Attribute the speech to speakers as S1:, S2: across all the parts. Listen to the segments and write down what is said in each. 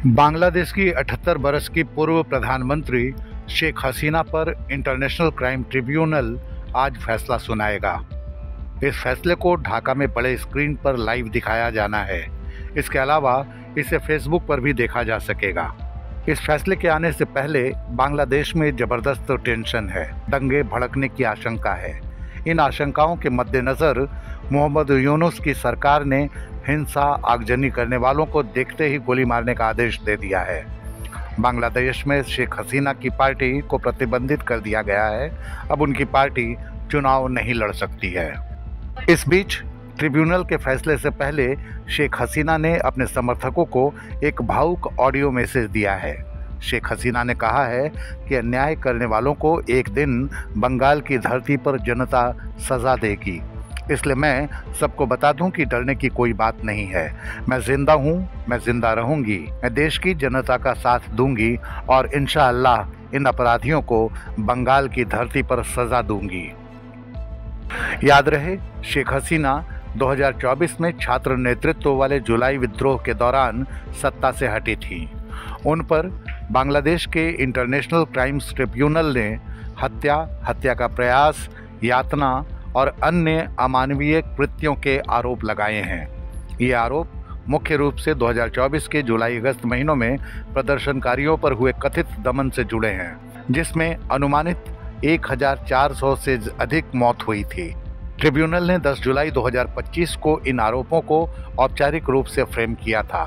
S1: बांग्लादेश की 78 बरस की पूर्व प्रधानमंत्री शेख हसीना पर इंटरनेशनल क्राइम ट्रिब्यूनल आज फैसला सुनाएगा। इस फैसले को ढाका में बड़े स्क्रीन पर लाइव दिखाया जाना है। इसके अलावा इसे फेसबुक पर भी देखा जा सकेगा। इस फैसले के आने से पहले बांग्लादेश में जबरदस्त टेंशन है, दंगे भड़कने की आशंका है। इन आशंकाओं के मद्देनज़र मोहम्मद यूनुस की सरकार ने हिंसा आगजनी करने वालों को देखते ही गोली मारने का आदेश दे दिया है। बांग्लादेश में शेख हसीना की पार्टी को प्रतिबंधित कर दिया गया है। अब उनकी पार्टी चुनाव नहीं लड़ सकती है। इस बीच ट्रिब्यूनल के फैसले से पहले शेख हसीना ने अपने समर्थकों को एक भावुक ऑडियो मैसेज दिया है। शेख हसीना ने कहा है कि अन्याय करने वालों को एक दिन बंगाल की धरती पर जनता सजा देगी, इसलिए मैं सबको बता दूं कि डरने की कोई बात नहीं है। मैं जिंदा हूं, मैं जिंदा रहूंगी, मैं देश की जनता का साथ दूंगी और इंशाअल्लाह इन अपराधियों को बंगाल की धरती पर सजा दूंगी। याद रहे, शेख हसीना 2024 में छात्र नेतृत्व वाले जुलाई विद्रोह के दौरान सत्ता से हटी थी। उन पर बांग्लादेश के इंटरनेशनल क्राइम्स ट्रिब्यूनल ने हत्या का प्रयास, यातना और अन्य अमानवीय कृत्यों के आरोप लगाए हैं। ये आरोप मुख्य रूप से 2024 के जुलाई-अगस्त महीनों में प्रदर्शनकारियों पर हुए कथित दमन से जुड़े हैं, जिसमें अनुमानित 1400 से अधिक मौत हुई थी। ट्रिब्यूनल ने 10 जुलाई 2025 को इन आरोपों को औपचारिक रूप से फ्रेम किया था।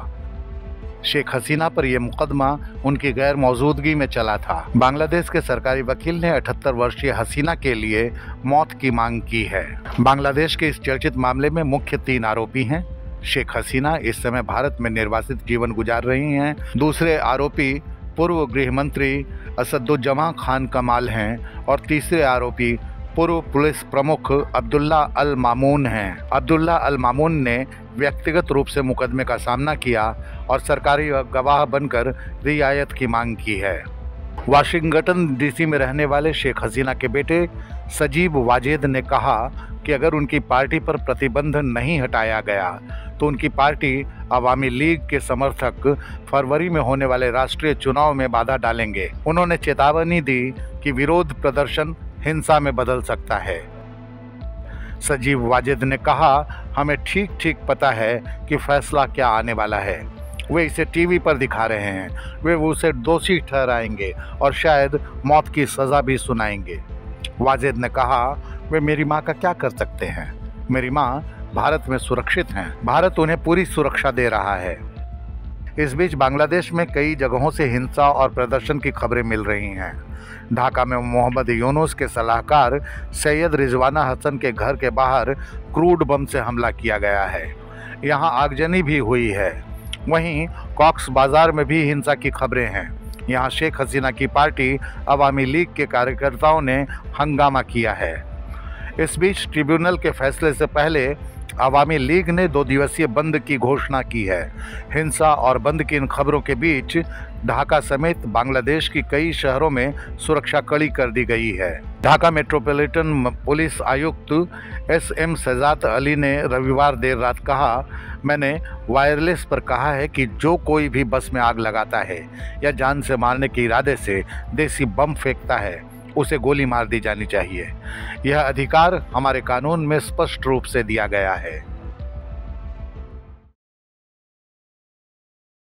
S1: शेख हसीना पर यह मुकदमा उनकी गैर मौजूदगी में चला था। बांग्लादेश के सरकारी वकील ने 78 वर्षीय हसीना के लिए मौत की मांग की है। बांग्लादेश के इस चर्चित मामले में मुख्य 3 आरोपी हैं। शेख हसीना इस समय भारत में निर्वासित जीवन गुजार रही हैं। दूसरे आरोपी पूर्व गृह मंत्री असदुज्जमा खान कमाल हैं और तीसरे आरोपी पूर्व पुलिस प्रमुख अब्दुल्ला अल मामून हैं। अब्दुल्ला अल मामून ने व्यक्तिगत रूप से मुकदमे का सामना किया और सरकारी गवाह बनकर रियायत की मांग की है। वाशिंगटन डीसी में रहने वाले शेख हसीना के बेटे सजीब वाजेद ने कहा कि अगर उनकी पार्टी पर प्रतिबंध नहीं हटाया गया तो उनकी पार्टी अवामी लीग के समर्थक फरवरी में होने वाले राष्ट्रीय चुनाव में बाधा डालेंगे। उन्होंने चेतावनी दी कि विरोध प्रदर्शन हिंसा में बदल सकता है। सजीब वाजेद ने कहा, हमें ठीक ठीक पता है कि फैसला क्या आने वाला है। वे इसे टीवी पर दिखा रहे हैं। वे उसे दोषी ठहराएंगे और शायद मौत की सज़ा भी सुनाएंगे। वाजेद ने कहा, वे मेरी माँ का क्या कर सकते हैं? मेरी माँ भारत में सुरक्षित हैं। भारत उन्हें पूरी सुरक्षा दे रहा है। इस बीच बांग्लादेश में कई जगहों से हिंसा और प्रदर्शन की खबरें मिल रही हैं। ढाका में मोहम्मद यूनुस के सलाहकार सैयद रिजवाना हसन के घर के बाहर क्रूड बम से हमला किया गया है। यहां आगजनी भी हुई है। वहीं कॉक्स बाजार में भी हिंसा की खबरें हैं। यहां शेख हसीना की पार्टी अवामी लीग के कार्यकर्ताओं ने हंगामा किया है। इस बीच ट्रिब्यूनल के फैसले से पहले अवामी लीग ने 2 दिवसीय बंद की घोषणा की है। हिंसा और बंद की इन खबरों के बीच ढाका समेत बांग्लादेश की कई शहरों में सुरक्षा कड़ी कर दी गई है। ढाका मेट्रोपॉलिटन पुलिस आयुक्त SM शहजाद अली ने रविवार देर रात कहा, मैंने वायरलेस पर कहा है कि जो कोई भी बस में आग लगाता है या जान से मारने के इरादे से देसी बम फेंकता है, उसे गोली मार दी जानी चाहिए। यह अधिकार हमारे कानून में स्पष्ट रूप से दिया गया है।